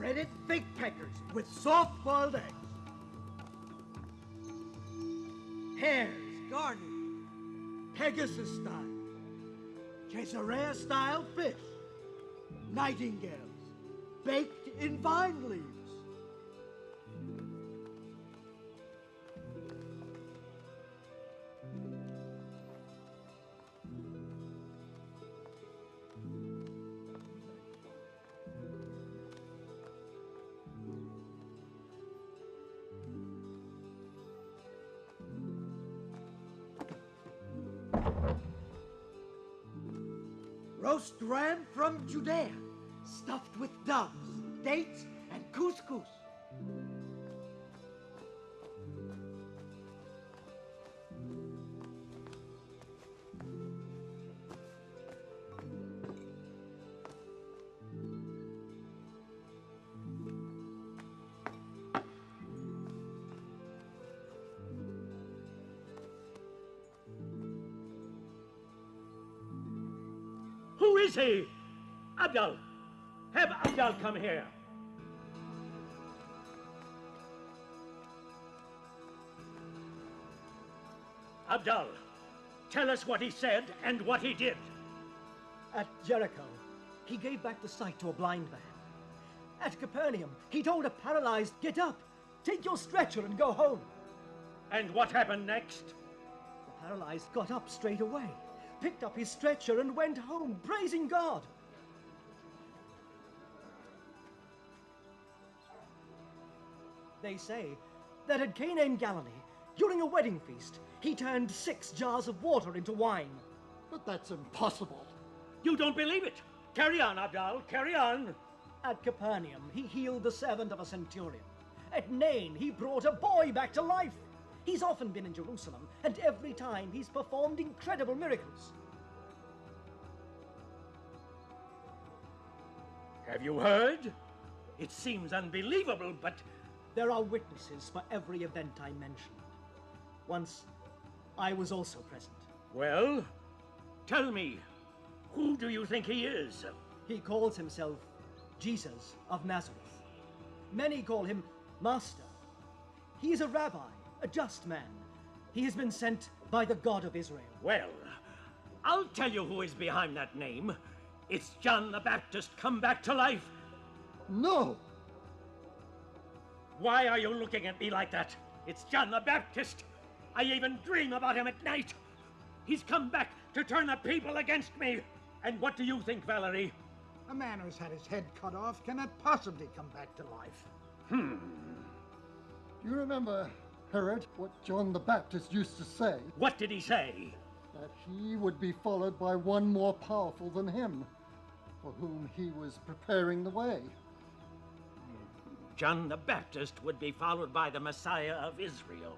breaded fig peckers with soft-boiled eggs. Hares garnished Pegasus style. ZACCHAEUS style fish. Nightingales baked in vine leaves. Roast ram from Judea, stuffed with doves, dates, and couscous. Who is he? Abdal! Have Abdal come here. Abdal, tell us what he said and what he did. At Jericho, he gave back the sight to a blind man. At Capernaum, he told a paralyzed, "Get up, take your stretcher and go home." And what happened next? The paralyzed got up straight away, picked up his stretcher and went home, praising God. They say that at Cana in Galilee, during a wedding feast, he turned 6 jars of water into wine. But that's impossible. You don't believe it. Carry on, Abdal, carry on. At Capernaum, he healed the servant of a centurion. At Nain, he brought a boy back to life. He's often been in Jerusalem, and every time he's performed incredible miracles. Have you heard? It seems unbelievable, but... There are witnesses for every event I mentioned. Once, I was also present. Well, tell me, who do you think he is? He calls himself Jesus of Nazareth. Many call him Master. He is a rabbi, a just man. He has been sent by the God of Israel. Well, I'll tell you who is behind that name. It's John the Baptist come back to life. No! Why are you looking at me like that? It's John the Baptist. I even dream about him at night. He's come back to turn the people against me. And what do you think, Valerie? A man who's had his head cut off cannot possibly come back to life. Do you remember, Herod, what John the Baptist used to say? What did he say? That he would be followed by one more powerful than him, for whom he was preparing the way. John the Baptist would be followed by the Messiah of Israel.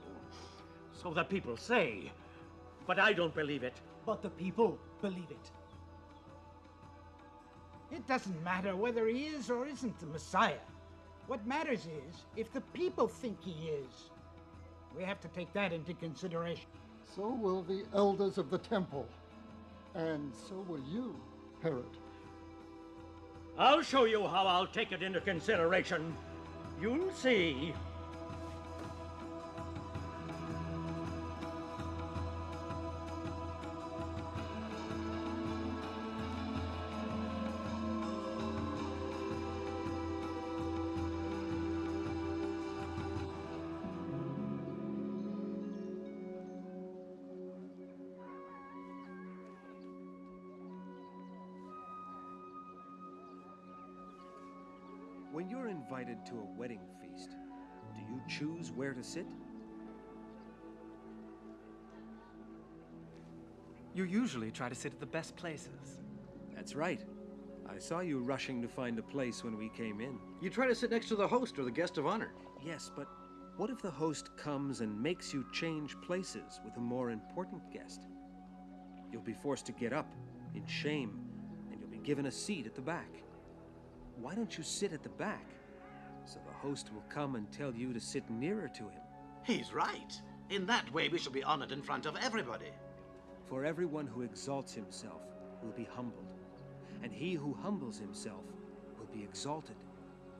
So the people say, but I don't believe it. But the people believe it. It doesn't matter whether he is or isn't the Messiah. What matters is if the people think he is. We have to take that into consideration. So will the elders of the temple, and so will you, Herod. I'll show you how I'll take it into consideration. You'll see. When you're invited to a wedding feast, do you choose where to sit? You usually try to sit at the best places. That's right. I saw you rushing to find a place when we came in. You try to sit next to the host or the guest of honor. Yes, but what if the host comes and makes you change places with a more important guest? You'll be forced to get up in shame, and you'll be given a seat at the back. Why don't you sit at the back, so the host will come and tell you to sit nearer to him? He's right. In that way, we shall be honored in front of everybody. For everyone who exalts himself will be humbled, and he who humbles himself will be exalted.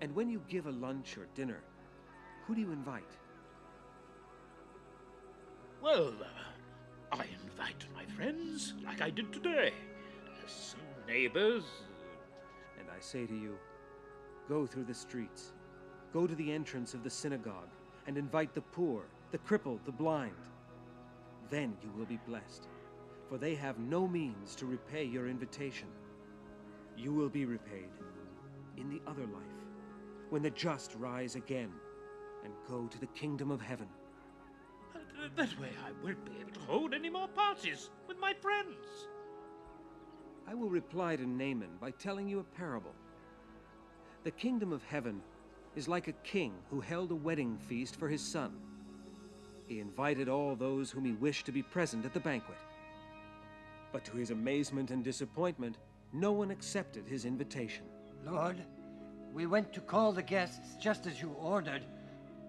And when you give a lunch or dinner, who do you invite? Well, I invite my friends, like I did today. Some neighbors. And I say to you, go through the streets, go to the entrance of the synagogue, and invite the poor, the crippled, the blind. Then you will be blessed, for they have no means to repay your invitation. You will be repaid in the other life, when the just rise again and go to the kingdom of heaven. That way I won't be able to hold any more parties with my friends. I will reply to Naaman by telling you a parable. The kingdom of heaven is like a king who held a wedding feast for his son. He invited all those whom he wished to be present at the banquet. But to his amazement and disappointment, no one accepted his invitation. Lord, we went to call the guests just as you ordered.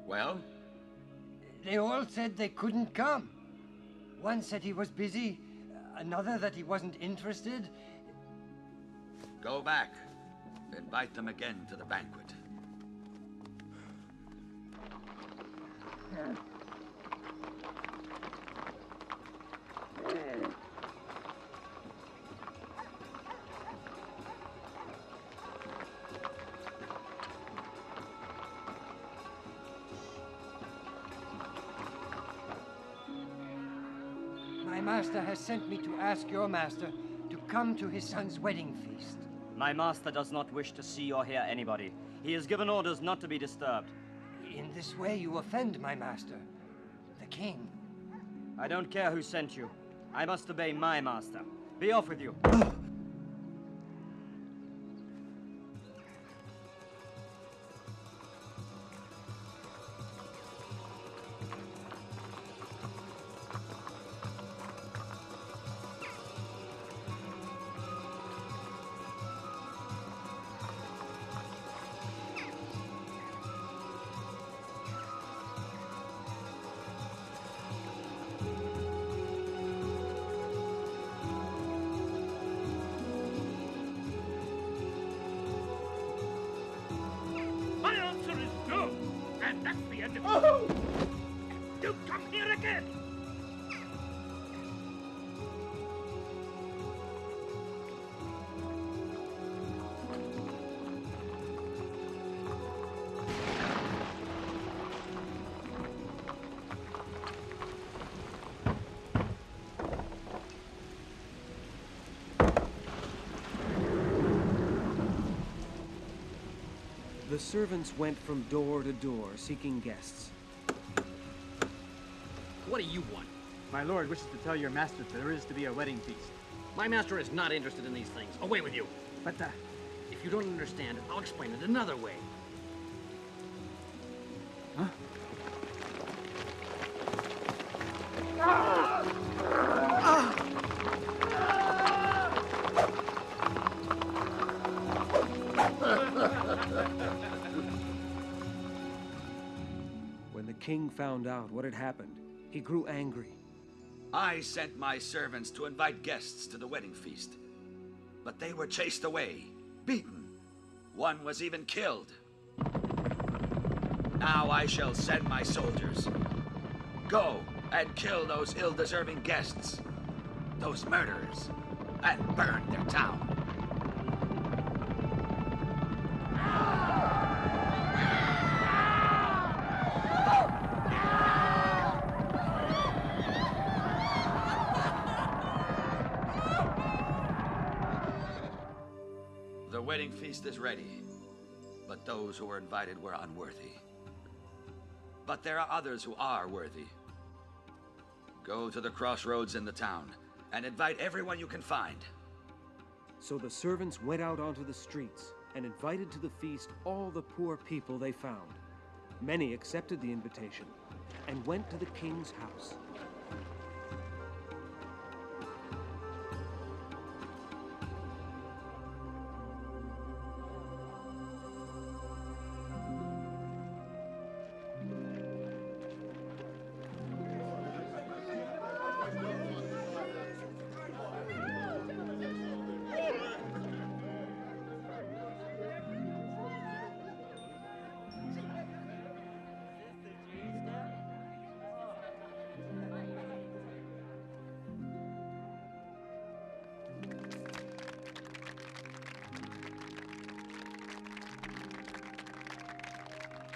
Well? They all said they couldn't come. One said he was busy, another that he wasn't interested. Go back. Invite them again to the banquet. My master has sent me to ask your master to come to his son's wedding feast. My master does not wish to see or hear anybody. He has given orders not to be disturbed. In this way you offend my master, the king. I don't care who sent you. I must obey my master. Be off with you. My answer is no, and that's the end of it. You come here again. The servants went from door to door seeking guests. What do you want? My lord wishes to tell your master that there is to be a wedding feast. My master is not interested in these things. Away with you. But If you don't understand, I'll explain it another way. Huh? When the king found out what had happened, he grew angry. I sent my servants to invite guests to the wedding feast, but they were chased away, beaten. One was even killed. Now I shall send my soldiers. Go and kill those ill-deserving guests, those murderers, and burn their town. The wedding feast is ready, but those who were invited were unworthy. But there are others who are worthy. Go to the crossroads in the town and invite everyone you can find. So the servants went out onto the streets and invited to the feast all the poor people they found. Many accepted the invitation and went to the king's house.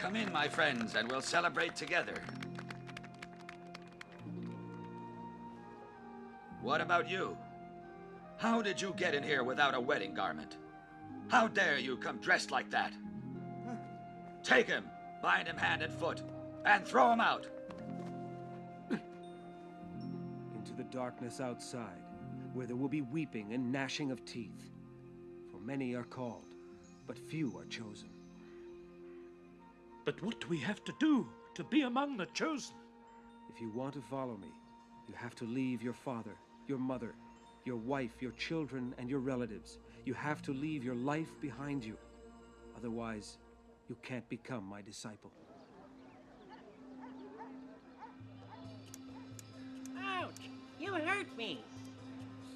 Come in, my friends, and we'll celebrate together. What about you? How did you get in here without a wedding garment? How dare you come dressed like that? Take him, bind him hand and foot, and throw him out. Into the darkness outside, where there will be weeping and gnashing of teeth. For many are called, but few are chosen. But what do we have to do to be among the chosen? If you want to follow me, you have to leave your father, your mother, your wife, your children, and your relatives. You have to leave your life behind you. Otherwise, you can't become my disciple. Ouch! You hurt me.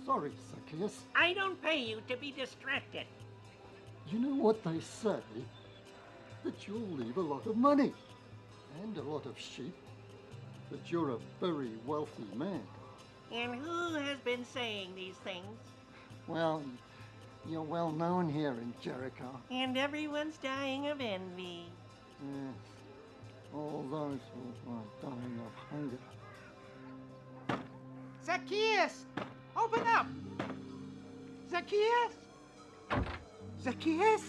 Sorry, Zacchaeus. I don't pay you to be distracted. You know what they say? That you'll leave a lot of money and a lot of sheep. That you're a very wealthy man. And who has been saying these things? Well, you're well known here in Jericho. And everyone's dying of envy. Yes, all those who are dying of hunger. Zacchaeus! Open up! Zacchaeus? Zacchaeus?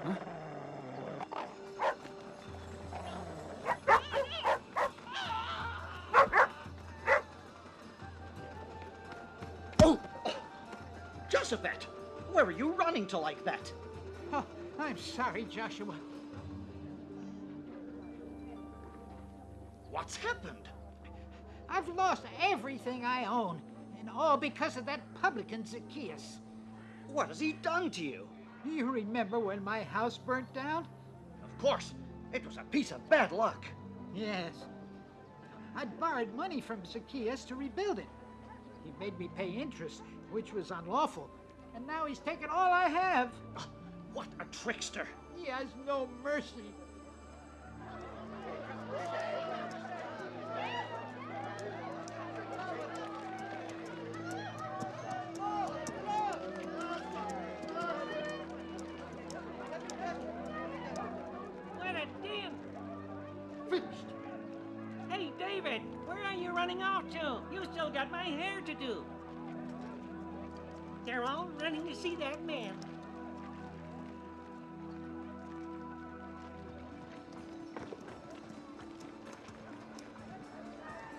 Huh? Josephat, where are you running to like that? Oh, I'm sorry, Joshua. What's happened? I've lost everything I own, and all because of that publican Zacchaeus. What has he done to you? You remember when my house burnt down? Of course. It was a piece of bad luck. Yes. I'd borrowed money from Zacchaeus to rebuild it. He made me pay interest, which was unlawful, and now he's taken all I have. Oh, what a trickster. He has no mercy. What a din! Finished. Hey, David, where are you running off to? You still got my hair to do. They're all running to see that man.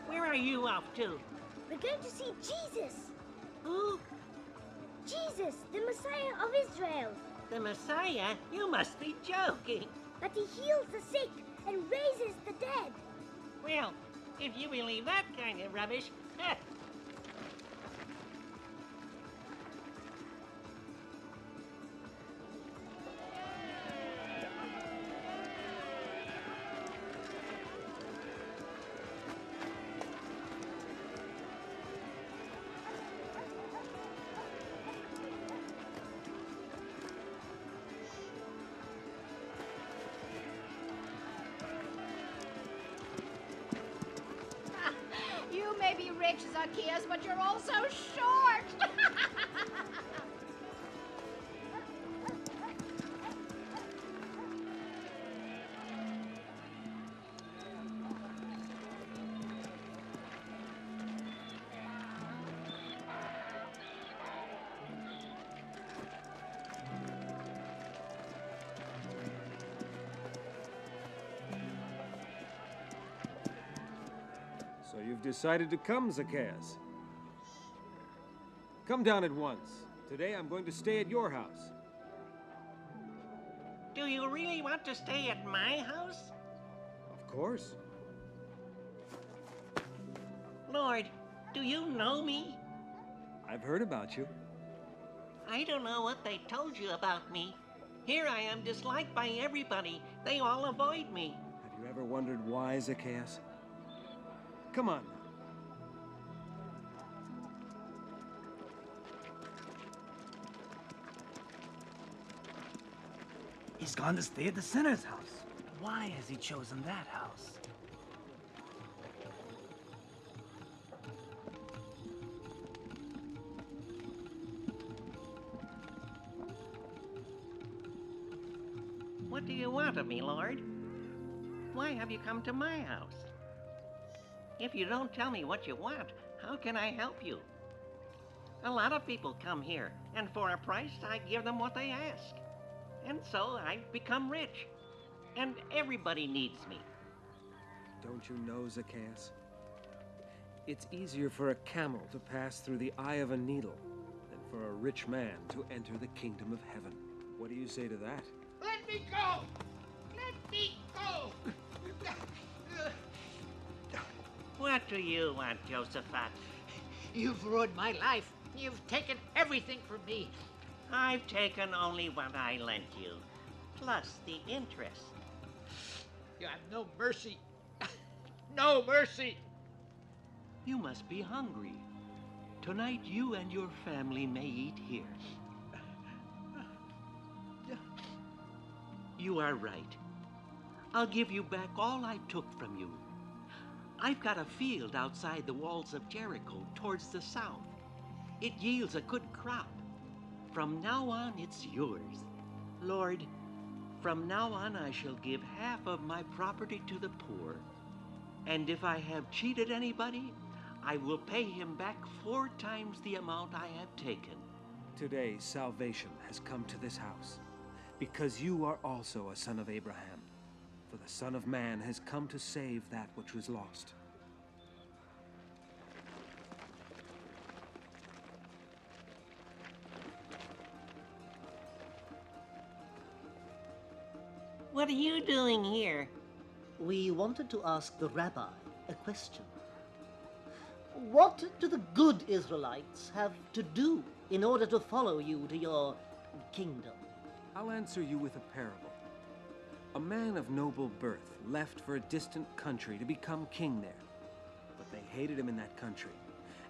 Where are you off to? We're going to see Jesus. Who? Jesus, the Messiah of Israel. The Messiah? You must be joking. But he heals the sick and raises the dead. Well, if you believe that kind of rubbish, You may be rich, Zacchaeus, but you're also short. So you've decided to come, Zacchaeus. Come down at once. Today I'm going to stay at your house. do you really want to stay at my house? Of course. Lord, do you know me? I've heard about you. I don't know what they told you about me. Here I am disliked by everybody. They all avoid me. Have you ever wondered why, Zacchaeus? Come on. He's gone to stay at the sinner's house. Why has he chosen that house? What do you want of me, Lord? Why have you come to my house? If you don't tell me what you want, how can I help you? A lot of people come here, and for a price, I give them what they ask. And so I've become rich. And everybody needs me. Don't you know, Zacchaeus? It's easier for a camel to pass through the eye of a needle than for a rich man to enter the kingdom of heaven. What do you say to that? Let me go! Let me go! What do you want, Josephat? You've ruined my life. You've taken everything from me. I've taken only what I lent you, plus the interest. You have no mercy. No mercy. You must be hungry. Tonight you and your family may eat here. You are right. I'll give you back all I took from you. I've got a field outside the walls of Jericho towards the south. It yields a good crop. From now on, it's yours. Lord, from now on I shall give half of my property to the poor. And if I have cheated anybody, I will pay him back 4 times the amount I have taken. Today, salvation has come to this house, because you are also a son of Abraham. For the Son of Man has come to save that which was lost. What are you doing here? We wanted to ask the rabbi a question. What do the good Israelites have to do in order to follow you to your kingdom? I'll answer you with a parable. A man of noble birth left for a distant country to become king there. But they hated him in that country,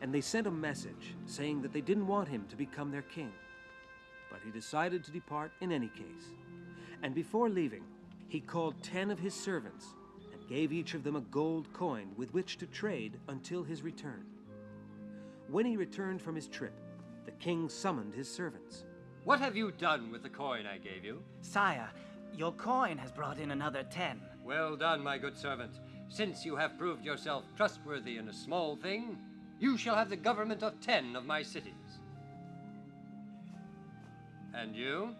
and they sent a message saying that they didn't want him to become their king. But he decided to depart in any case. And before leaving, he called 10 of his servants and gave each of them a gold coin with which to trade until his return. When he returned from his trip, the king summoned his servants. What have you done with the coin I gave you? Sire, your coin has brought in another 10. Well done, my good servant. Since you have proved yourself trustworthy in a small thing, you shall have the government of 10 of my cities. And you?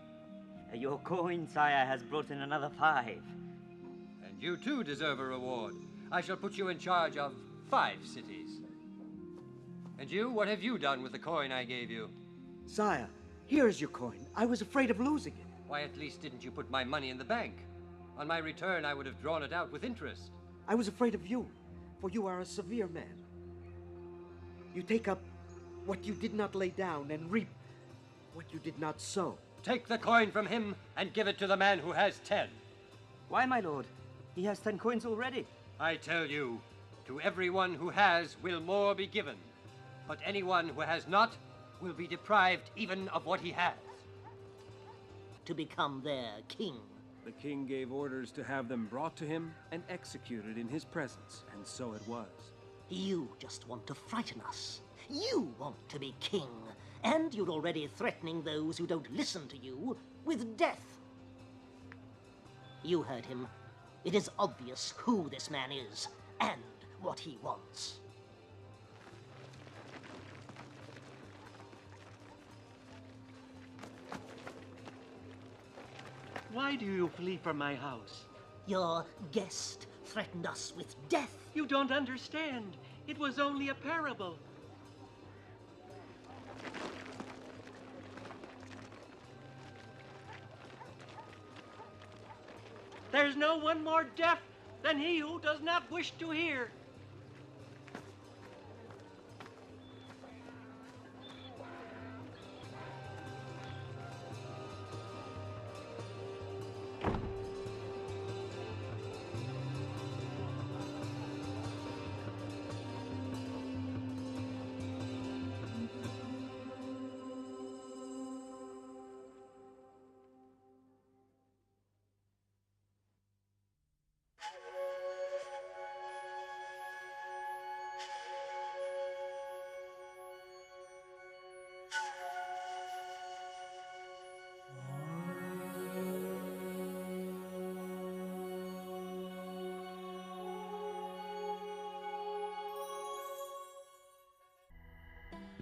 Your coin, sire, has brought in another 5. And you too deserve a reward. I shall put you in charge of 5 cities. And you, what have you done with the coin I gave you? Sire, here's your coin. I was afraid of losing it. Why, at least didn't you put my money in the bank? On my return, I would have drawn it out with interest. I was afraid of you, for you are a severe man. You take up what you did not lay down and reap what you did not sow. Take the coin from him and give it to the man who has 10. Why, my lord? He has 10 coins already. I tell you, to everyone who has will more be given, but anyone who has not will be deprived even of what he has. To become their king. The king gave orders to have them brought to him and executed in his presence, and so it was. You just want to frighten us. You want to be king, and you're already threatening those who don't listen to you with death. You heard him. It is obvious who this man is and what he wants. Why do you flee from my house? Your guest threatened us with death. You don't understand. It was only a parable. There's no one more deaf than he who does not wish to hear.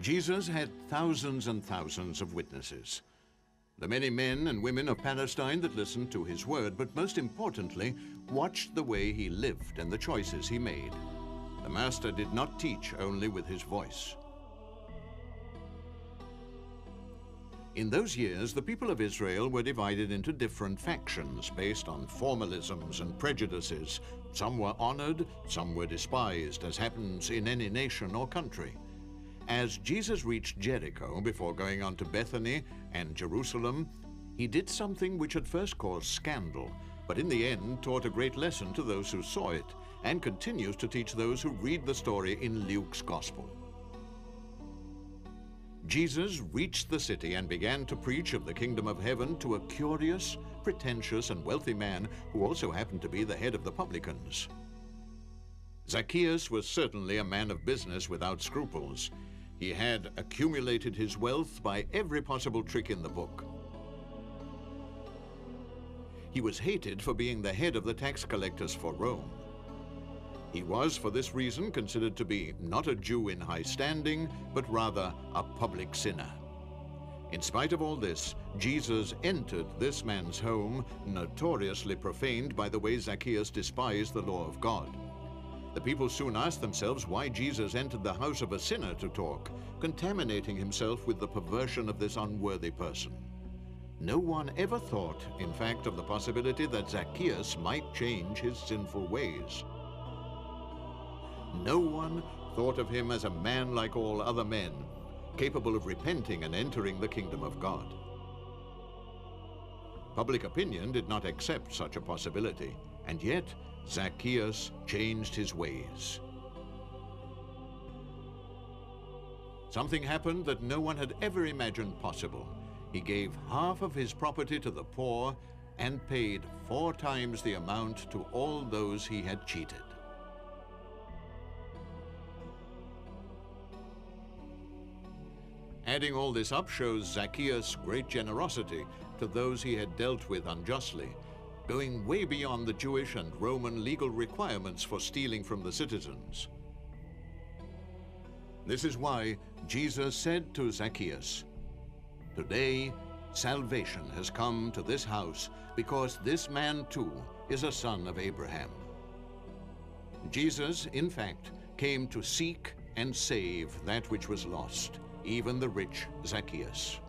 Jesus had thousands and thousands of witnesses. The many men and women of Palestine that listened to his word, but most importantly, watched the way he lived and the choices he made. The Master did not teach only with his voice. In those years, the people of Israel were divided into different factions based on formalisms and prejudices. Some were honored, some were despised, as happens in any nation or country. As Jesus reached Jericho before going on to Bethany and Jerusalem, he did something which at first caused scandal, but in the end taught a great lesson to those who saw it, and continues to teach those who read the story in Luke's Gospel. Jesus reached the city and began to preach of the kingdom of heaven to a curious, pretentious, and wealthy man who also happened to be the head of the publicans. Zacchaeus was certainly a man of business without scruples. He had accumulated his wealth by every possible trick in the book. He was hated for being the head of the tax collectors for Rome. He was, for this reason, considered to be not a Jew in high standing, but rather a public sinner. In spite of all this, Jesus entered this man's home, notoriously profaned by the way Zacchaeus despised the law of God. The people soon asked themselves why Jesus entered the house of a sinner to talk, contaminating himself with the perversion of this unworthy person. No one ever thought, in fact, of the possibility that Zacchaeus might change his sinful ways. No one thought of him as a man like all other men, capable of repenting and entering the kingdom of God. Public opinion did not accept such a possibility, and yet Zacchaeus changed his ways. Something happened that no one had ever imagined possible. He gave half of his property to the poor and paid 4 times the amount to all those he had cheated. Adding all this up shows Zacchaeus' great generosity to those he had dealt with unjustly, going way beyond the Jewish and Roman legal requirements for stealing from the citizens. This is why Jesus said to Zacchaeus, "Today, salvation has come to this house, because this man too is a son of Abraham." Jesus, in fact, came to seek and save that which was lost, even the rich Zacchaeus.